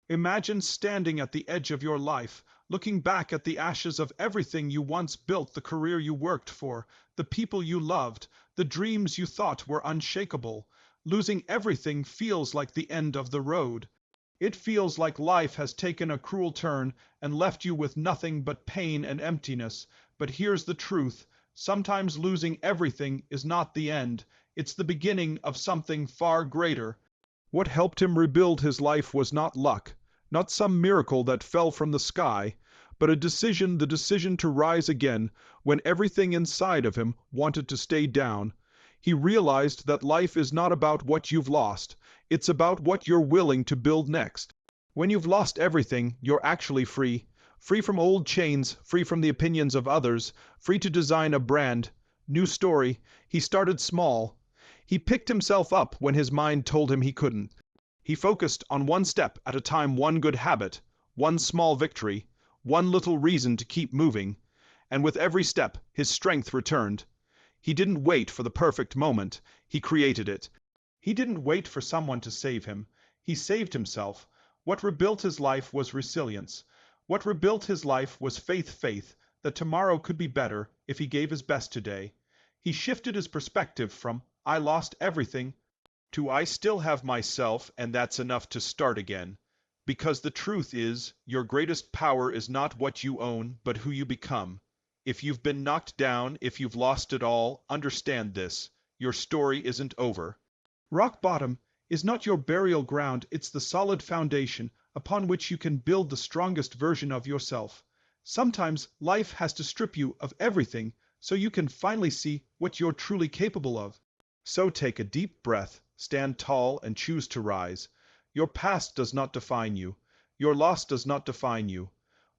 Imagine standing at the edge of your life, looking back at the ashes of everything you once built, the career you worked for, the people you loved, the dreams you thought were unshakable. Losing everything feels like the end of the road. It feels like life has taken a cruel turn and left you with nothing but pain and emptiness. But here's the truth. Sometimes losing everything is not the end. It's the beginning of something far greater. What helped him rebuild his life was not luck, not some miracle that fell from the sky, but a decision, the decision to rise again when everything inside of him wanted to stay down. He realized that life is not about what you've lost, it's about what you're willing to build next. When you've lost everything, you're actually free. Free from old chains, free from the opinions of others, free to design a brand. New story. He started small. He picked himself up when his mind told him he couldn't. He focused on one step at a time, one good habit, one small victory, one little reason to keep moving. And with every step, his strength returned. He didn't wait for the perfect moment. He created it. He didn't wait for someone to save him. He saved himself. What rebuilt his life was resilience. What rebuilt his life was faith that tomorrow could be better if he gave his best today. He shifted his perspective from "I lost everything" to "I still have myself, and that's enough to start again." Because the truth is, your greatest power is not what you own, but who you become. If you've been knocked down, if you've lost it all, understand this. Your story isn't over. Rock bottom is not your burial ground, it's the solid foundation upon which you can build the strongest version of yourself. Sometimes life has to strip you of everything so you can finally see what you're truly capable of. So take a deep breath, stand tall, and choose to rise. Your past does not define you. Your loss does not define you.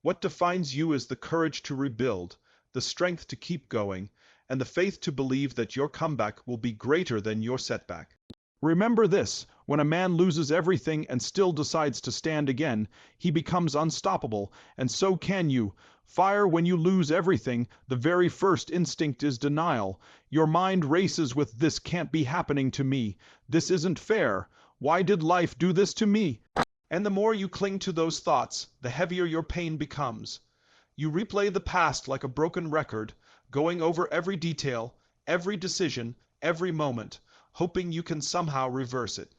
What defines you is the courage to rebuild, the strength to keep going, and the faith to believe that your comeback will be greater than your setback. Remember this, when a man loses everything and still decides to stand again, he becomes unstoppable, and so can you. Fire when you lose everything, the very first instinct is denial. Your mind races with "this can't be happening to me. This isn't fair. Why did life do this to me?" And the more you cling to those thoughts, the heavier your pain becomes. You replay the past like a broken record, going over every detail, every decision, every moment, hoping you can somehow reverse it.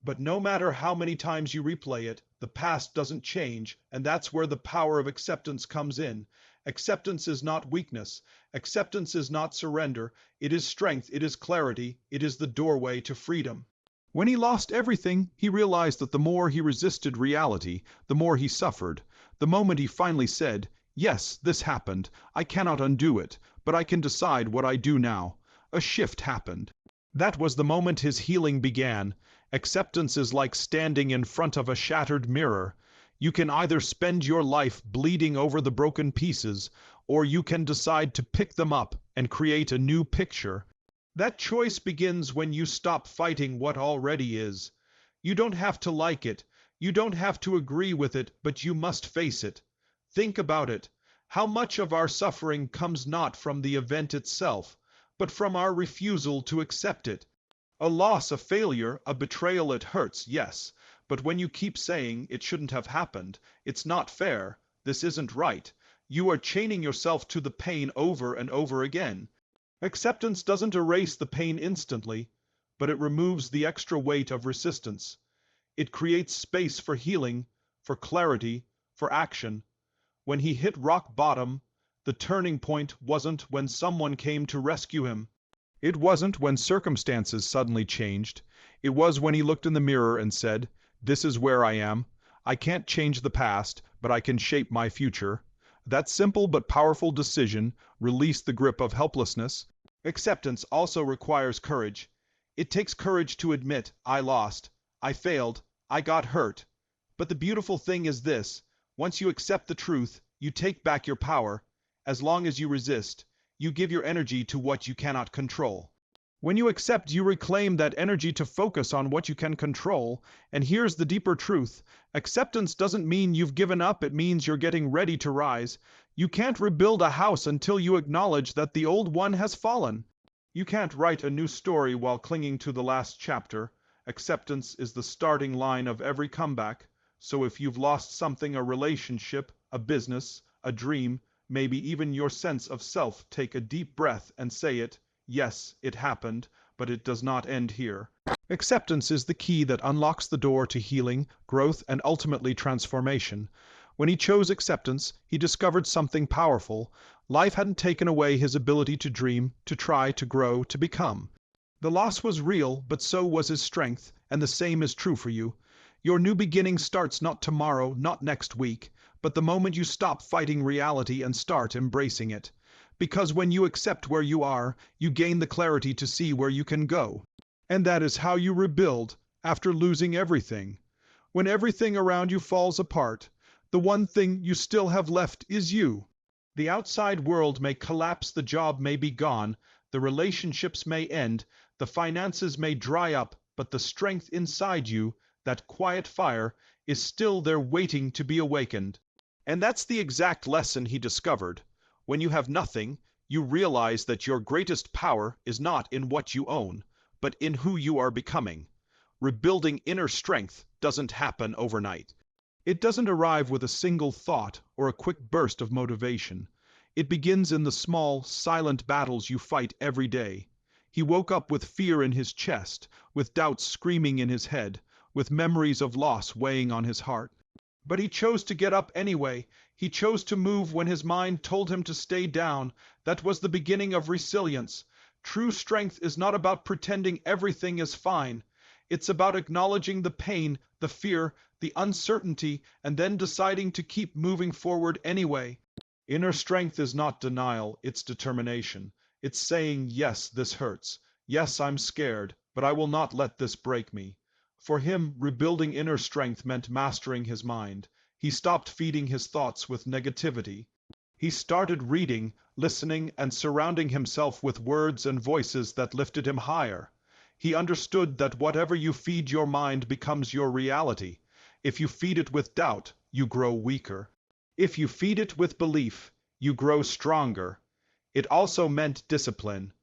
But no matter how many times you replay it, the past doesn't change, and that's where the power of acceptance comes in. Acceptance is not weakness. Acceptance is not surrender. It is strength. It is clarity. It is the doorway to freedom. When he lost everything, he realized that the more he resisted reality, the more he suffered. The moment he finally said, "Yes, this happened. I cannot undo it, but I can decide what I do now," a shift happened. That was the moment his healing began. Acceptance is like standing in front of a shattered mirror. You can either spend your life bleeding over the broken pieces, or you can decide to pick them up and create a new picture. That choice begins when you stop fighting what already is. You don't have to like it. You don't have to agree with it, but you must face it. Think about it. How much of our suffering comes not from the event itself, but from our refusal to accept it? A loss, a failure, a betrayal, it hurts, yes, but when you keep saying it shouldn't have happened, it's not fair, this isn't right, you are chaining yourself to the pain over and over again. Acceptance doesn't erase the pain instantly, but it removes the extra weight of resistance. It creates space for healing, for clarity, for action. When he hit rock bottom, the turning point wasn't when someone came to rescue him. It wasn't when circumstances suddenly changed. It was when he looked in the mirror and said, "This is where I am. I can't change the past, but I can shape my future." That simple but powerful decision released the grip of helplessness. Acceptance also requires courage. It takes courage to admit, "I lost, I failed, I got hurt." But the beautiful thing is this: once you accept the truth, you take back your power. As long as you resist, you give your energy to what you cannot control. When you accept, you reclaim that energy to focus on what you can control. And here's the deeper truth. Acceptance doesn't mean you've given up, it means you're getting ready to rise. You can't rebuild a house until you acknowledge that the old one has fallen. You can't write a new story while clinging to the last chapter. Acceptance is the starting line of every comeback. So if you've lost something, a relationship, a business, a dream, maybe even your sense of self, take a deep breath and say it. Yes, it happened, but it does not end here. Acceptance is the key that unlocks the door to healing, growth, and ultimately transformation. When he chose acceptance, he discovered something powerful. Life hadn't taken away his ability to dream, to try, to grow, to become. The loss was real, but so was his strength, and the same is true for you. Your new beginning starts not tomorrow, not next week, but the moment you stop fighting reality and start embracing it. Because when you accept where you are, you gain the clarity to see where you can go. And that is how you rebuild after losing everything. When everything around you falls apart, the one thing you still have left is you. The outside world may collapse, the job may be gone, the relationships may end, the finances may dry up, but the strength inside you, that quiet fire, is still there waiting to be awakened. And that's the exact lesson he discovered. When you have nothing, you realize that your greatest power is not in what you own, but in who you are becoming. Rebuilding inner strength doesn't happen overnight. It doesn't arrive with a single thought or a quick burst of motivation. It begins in the small, silent battles you fight every day. He woke up with fear in his chest, with doubts screaming in his head, with memories of loss weighing on his heart. But he chose to get up anyway. He chose to move when his mind told him to stay down. That was the beginning of resilience. True strength is not about pretending everything is fine. It's about acknowledging the pain, the fear, the uncertainty, and then deciding to keep moving forward anyway. Inner strength is not denial, it's determination. It's saying, yes, this hurts. Yes, I'm scared, but I will not let this break me. For him, rebuilding inner strength meant mastering his mind. He stopped feeding his thoughts with negativity. He started reading, listening, and surrounding himself with words and voices that lifted him higher. He understood that whatever you feed your mind becomes your reality. If you feed it with doubt, you grow weaker. If you feed it with belief, you grow stronger. It also meant discipline.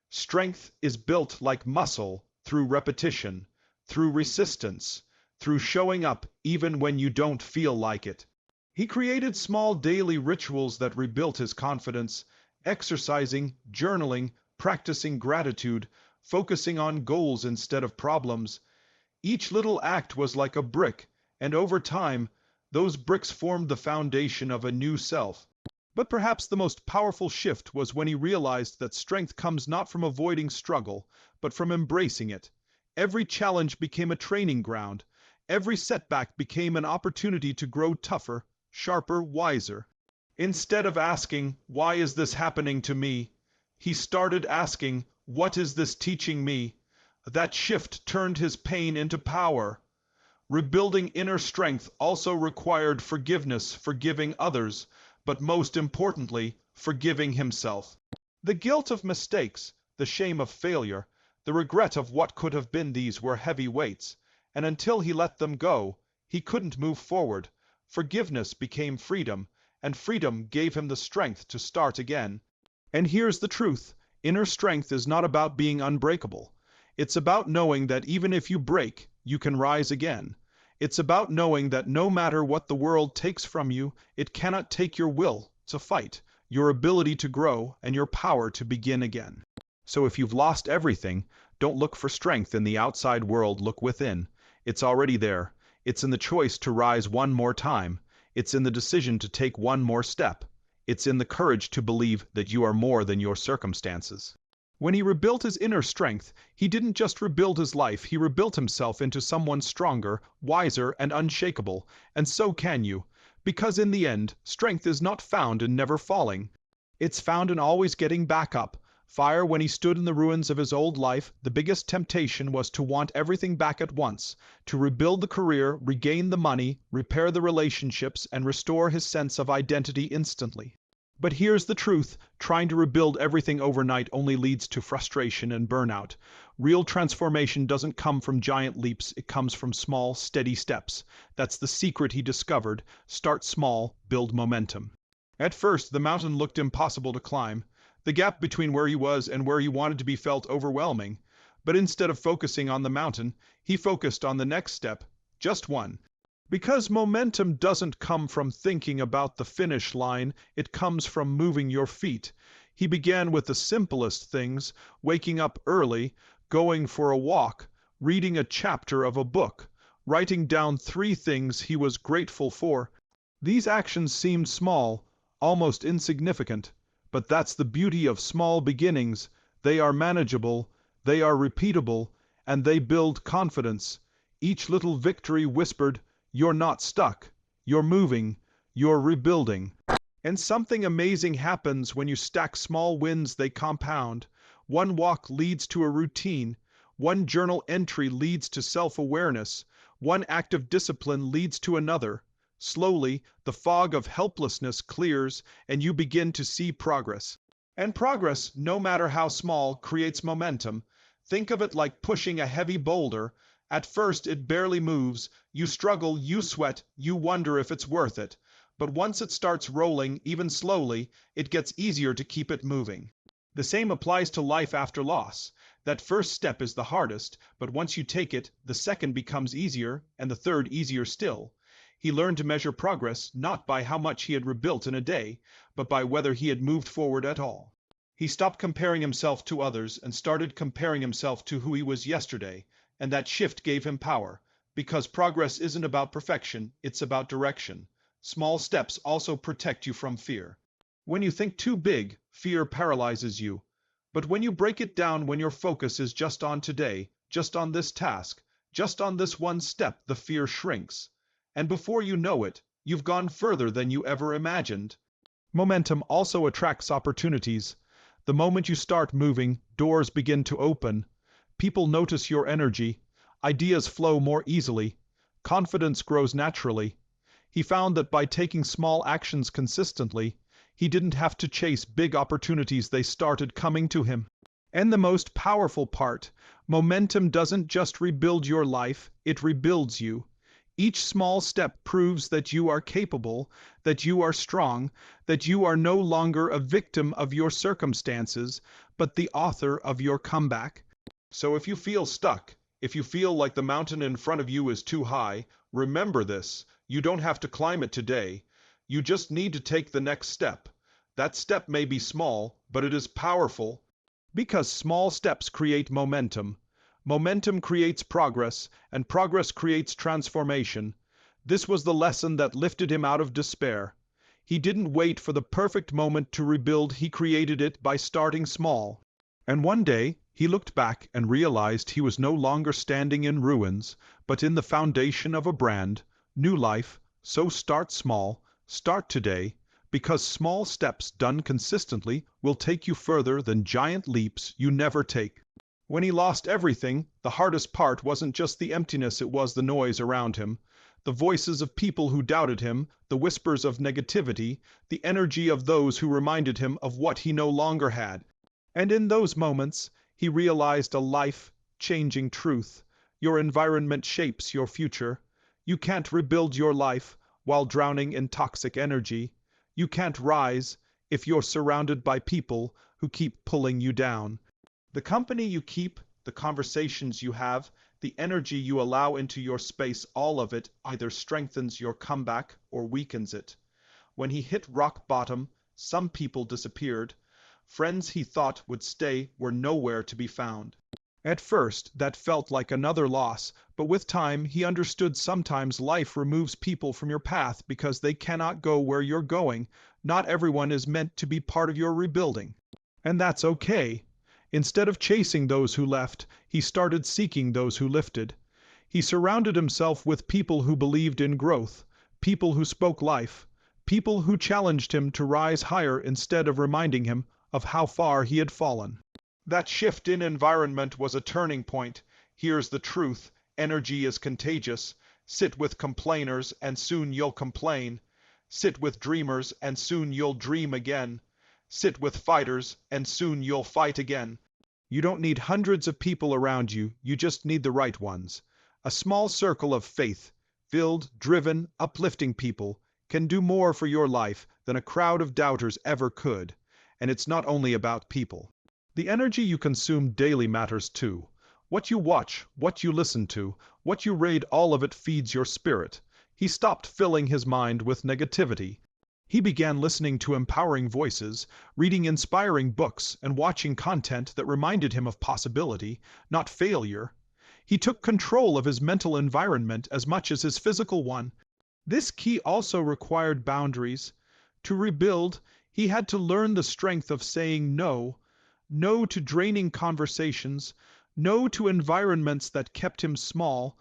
Strength is built like muscle, through repetition, through resistance, through showing up even when you don't feel like it. He created small daily rituals that rebuilt his confidence, exercising, journaling, practicing gratitude, focusing on goals instead of problems. Each little act was like a brick, and over time, those bricks formed the foundation of a new self. But perhaps the most powerful shift was when he realized that strength comes not from avoiding struggle, but from embracing it. Every challenge became a training ground. Every setback became an opportunity to grow tougher, sharper, wiser. Instead of asking, "Why is this happening to me?" he started asking, "What is this teaching me?" That shift turned his pain into power. Rebuilding inner strength also required forgiveness, forgiving others, but most importantly, forgiving himself. The guilt of mistakes, the shame of failure, the regret of what could have been, these were heavy weights, and until he let them go, he couldn't move forward. Forgiveness became freedom, and freedom gave him the strength to start again. And here's the truth. Inner strength is not about being unbreakable. It's about knowing that even if you break, you can rise again. It's about knowing that no matter what the world takes from you, it cannot take your will to fight, your ability to grow, and your power to begin again. So if you've lost everything, don't look for strength in the outside world, look within. It's already there. It's in the choice to rise one more time. It's in the decision to take one more step. It's in the courage to believe that you are more than your circumstances. When he rebuilt his inner strength, he didn't just rebuild his life, he rebuilt himself into someone stronger, wiser, and unshakable. And so can you. Because in the end, strength is not found in never falling. It's found in always getting back up. Fire, when he stood in the ruins of his old life, the biggest temptation was to want everything back at once, to rebuild the career, regain the money, repair the relationships, and restore his sense of identity instantly. But here's the truth, trying to rebuild everything overnight only leads to frustration and burnout. Real transformation doesn't come from giant leaps, it comes from small, steady steps. That's the secret he discovered. Start small, build momentum. At first, the mountain looked impossible to climb. The gap between where he was and where he wanted to be felt overwhelming. But instead of focusing on the mountain, he focused on the next step, just one. Because momentum doesn't come from thinking about the finish line, it comes from moving your feet. He began with the simplest things, waking up early, going for a walk, reading a chapter of a book, writing down 3 things he was grateful for. These actions seemed small, almost insignificant, but that's the beauty of small beginnings. They are manageable, they are repeatable, and they build confidence. Each little victory whispered, "You're not stuck. You're moving. You're rebuilding." And something amazing happens when you stack small wins. They compound. One walk leads to a routine. One journal entry leads to self-awareness. One act of discipline leads to another. Slowly, the fog of helplessness clears, and you begin to see progress. And progress, no matter how small, creates momentum. Think of it like pushing a heavy boulder. At first, it barely moves. You struggle, you sweat, you wonder if it's worth it. But once it starts rolling, even slowly, it gets easier to keep it moving. The same applies to life after loss. That first step is the hardest, but once you take it, the second becomes easier, and the third easier still. He learned to measure progress not by how much he had rebuilt in a day, but by whether he had moved forward at all. He stopped comparing himself to others and started comparing himself to who he was yesterday, and that shift gave him power, because progress isn't about perfection, it's about direction. Small steps also protect you from fear. When you think too big, fear paralyzes you. But when you break it down, when your focus is just on today, just on this task, just on this one step, the fear shrinks. And before you know it, you've gone further than you ever imagined. Momentum also attracts opportunities. The moment you start moving, doors begin to open. People notice your energy. Ideas flow more easily. Confidence grows naturally. He found that by taking small actions consistently, he didn't have to chase big opportunities. They started coming to him. And the most powerful part, momentum doesn't just rebuild your life, it rebuilds you. Each small step proves that you are capable, that you are strong, that you are no longer a victim of your circumstances, but the author of your comeback. So if you feel stuck, if you feel like the mountain in front of you is too high, remember this: you don't have to climb it today. You just need to take the next step. That step may be small, but it is powerful. Because small steps create momentum. Momentum creates progress, and progress creates transformation. This was the lesson that lifted him out of despair. He didn't wait for the perfect moment to rebuild, he created it by starting small. And one day, he looked back and realized he was no longer standing in ruins, but in the foundation of a brand new life. So start small, start today, because small steps done consistently will take you further than giant leaps you never take. When he lost everything, the hardest part wasn't just the emptiness, it was the noise around him. The voices of people who doubted him, the whispers of negativity, the energy of those who reminded him of what he no longer had. And in those moments, he realized a life-changing truth. Your environment shapes your future. You can't rebuild your life while drowning in toxic energy. You can't rise if you're surrounded by people who keep pulling you down. The company you keep, the conversations you have, the energy you allow into your space, all of it either strengthens your comeback or weakens it. When he hit rock bottom, some people disappeared. Friends he thought would stay were nowhere to be found. At first, that felt like another loss, but with time, he understood sometimes life removes people from your path because they cannot go where you're going. Not everyone is meant to be part of your rebuilding. And that's okay. Instead of chasing those who left, he started seeking those who lifted. He surrounded himself with people who believed in growth, people who spoke life, people who challenged him to rise higher instead of reminding him of how far he had fallen. That shift in environment was a turning point. Here's the truth: energy is contagious. Sit with complainers and soon you'll complain. Sit with dreamers and soon you'll dream again. Sit with fighters and soon you'll fight again. You don't need hundreds of people around you, you just need the right ones. A small circle of faith-filled, driven, uplifting people can do more for your life than a crowd of doubters ever could. And it's not only about people. The energy you consume daily matters too. What you watch, what you listen to, what you read, all of it feeds your spirit. He stopped filling his mind with negativity. He began listening to empowering voices, reading inspiring books, and watching content that reminded him of possibility, not failure. He took control of his mental environment as much as his physical one. This key also required boundaries. To rebuild, he had to learn the strength of saying no. No to draining conversations, no to environments that kept him small,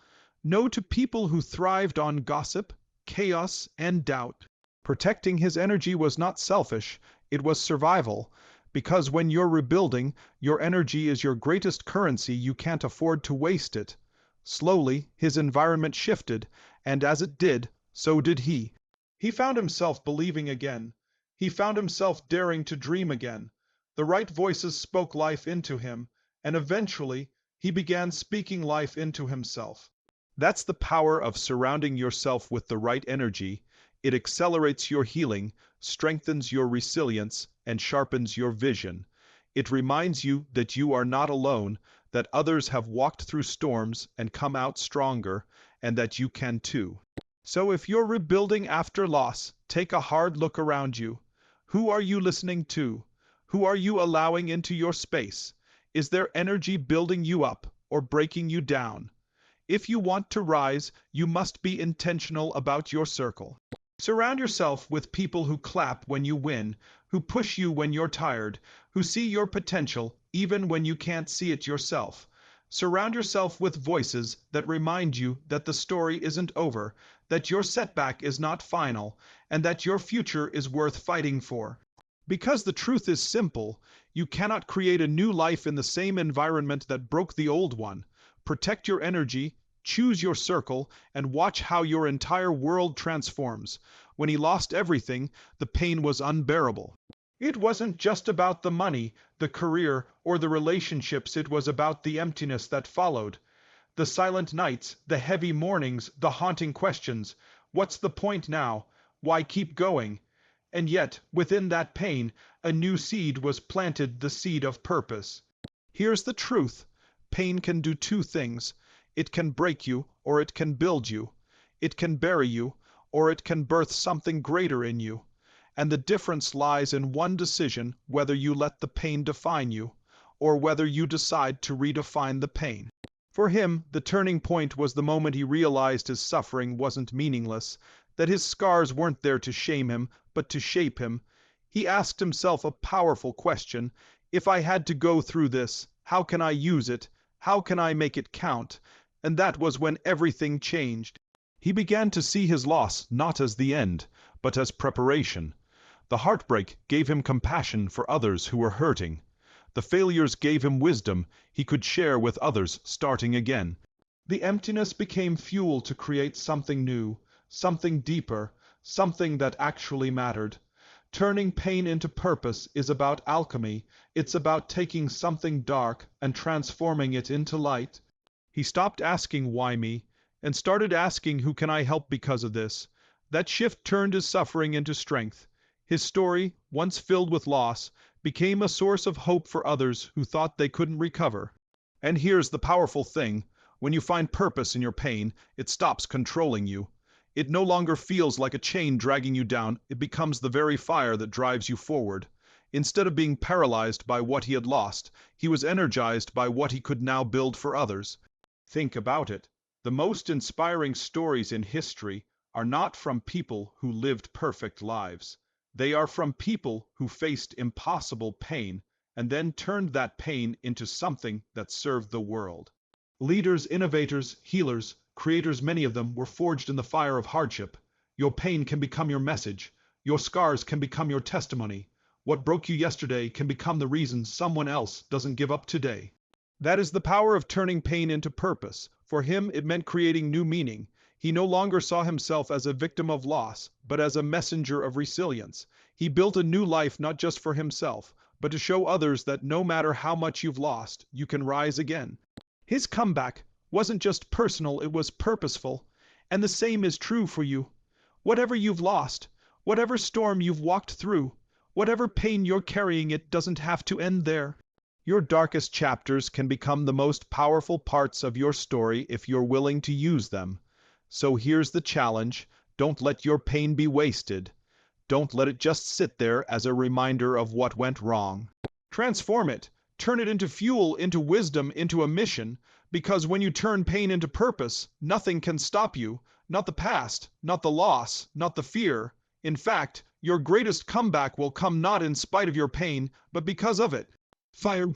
no to people who thrived on gossip, chaos, and doubt. Protecting his energy was not selfish, it was survival, because when you're rebuilding, your energy is your greatest currency. You can't afford to waste it. Slowly, his environment shifted, and as it did, so did he. He found himself believing again. He found himself daring to dream again. The right voices spoke life into him, and eventually, he began speaking life into himself. That's the power of surrounding yourself with the right energy. It accelerates your healing, strengthens your resilience, and sharpens your vision. It reminds you that you are not alone, that others have walked through storms and come out stronger, and that you can too. So if you're rebuilding after loss, take a hard look around you. Who are you listening to? Who are you allowing into your space? Is their energy building you up or breaking you down? If you want to rise, you must be intentional about your circle. Surround yourself with people who clap when you win, who push you when you're tired, who see your potential even when you can't see it yourself. Surround yourself with voices that remind you that the story isn't over, that your setback is not final, and that your future is worth fighting for. Because the truth is simple, you cannot create a new life in the same environment that broke the old one. Protect your energy, choose your circle, and watch how your entire world transforms. When he lost everything, the pain was unbearable. It wasn't just about the money, the career, or the relationships. It was about the emptiness that followed. The silent nights, the heavy mornings, the haunting questions. What's the point now? Why keep going? And yet, within that pain, a new seed was planted, the seed of purpose. Here's the truth. Pain can do two things. It can break you, or it can build you. It can bury you, or it can birth something greater in you. And the difference lies in one decision, whether you let the pain define you, or whether you decide to redefine the pain. For him, the turning point was the moment he realized his suffering wasn't meaningless, that his scars weren't there to shame him, but to shape him. He asked himself a powerful question. If I had to go through this, how can I use it? How can I make it count? And that was when everything changed. He began to see his loss not as the end, but as preparation. The heartbreak gave him compassion for others who were hurting. The failures gave him wisdom he could share with others starting again. The emptiness became fuel to create something new, something deeper, something that actually mattered. Turning pain into purpose is about alchemy. It's about taking something dark and transforming it into light. He stopped asking why me and started asking who can I help because of this. That shift turned his suffering into strength. His story, once filled with loss, became a source of hope for others who thought they couldn't recover. And here's the powerful thing. When you find purpose in your pain, it stops controlling you. It no longer feels like a chain dragging you down. It becomes the very fire that drives you forward. Instead of being paralyzed by what he had lost, he was energized by what he could now build for others. Think about it. The most inspiring stories in history are not from people who lived perfect lives. They are from people who faced impossible pain and then turned that pain into something that served the world. Leaders, innovators, healers, creators, many of them were forged in the fire of hardship. Your pain can become your message. Your scars can become your testimony. What broke you yesterday can become the reason someone else doesn't give up today. That is the power of turning pain into purpose. For him, it meant creating new meaning. He no longer saw himself as a victim of loss, but as a messenger of resilience. He built a new life not just for himself, but to show others that no matter how much you've lost, you can rise again. His comeback wasn't just personal, it was purposeful. And the same is true for you. Whatever you've lost, whatever storm you've walked through, whatever pain you're carrying, it doesn't have to end there. Your darkest chapters can become the most powerful parts of your story if you're willing to use them. So here's the challenge. Don't let your pain be wasted. Don't let it just sit there as a reminder of what went wrong. Transform it. Turn it into fuel, into wisdom, into a mission. Because when you turn pain into purpose, nothing can stop you. Not the past, not the loss, not the fear. In fact, your greatest comeback will come not in spite of your pain, but because of it. Fire